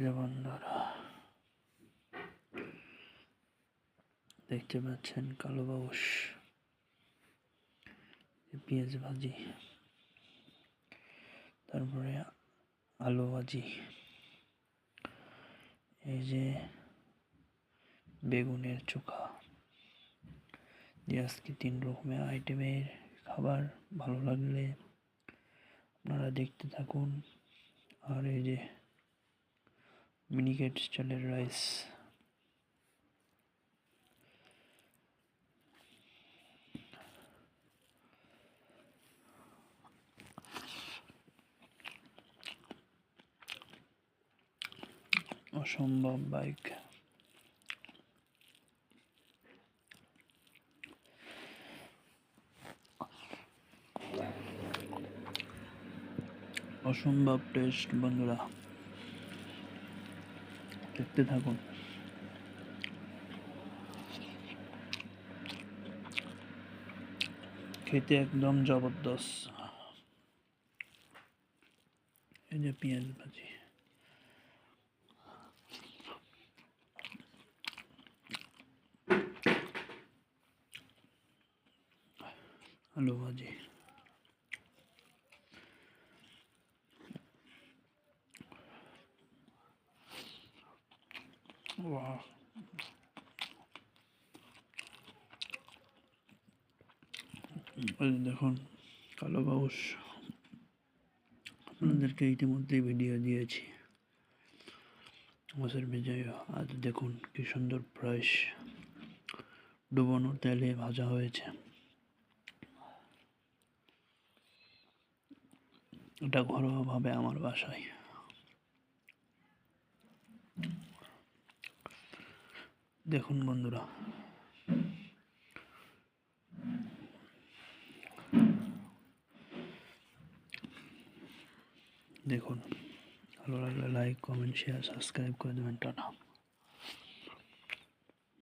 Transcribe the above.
প্রিয় বন্ধুরা, দেখতে পাচ্ছেন কালো বাউস, পেঁয়াজ ভাজি, তারপরে আলু ভাজি, এই যে বেগুনের চোখা, আজকে 3 রকমের আইটেমের খাবার। ভালো লাগলে আপনারা দেখতে থাকুন। আর এই যে মিনিকেট স্টাইলের রাইস, অসম্ভব বাইক, অসম্ভব টেস্ট। বন্ধুরা দেখতে থাকুন। খেতে একদম জবরদস্ত। এই যে পেঁয়াজ ভাজি, আলু ভাজি, বাহ, দেখুন কালো বাউস। আপনাদেরকে ইতিমধ্যেই ভিডিও দিয়েছি মাছের বিজয়। আজ দেখুন কি সুন্দর ফ্রেশ ডুবানো তেলে ভাজা হয়েছে। এটা ঘরোয়াভাবে আমার বাসায়। দেখুন বন্ধুরা, দেখুন। ভালো লাগলে লাইক, কমেন্ট, শেয়ার, সাবস্ক্রাইব করে দেবেন। টাটা।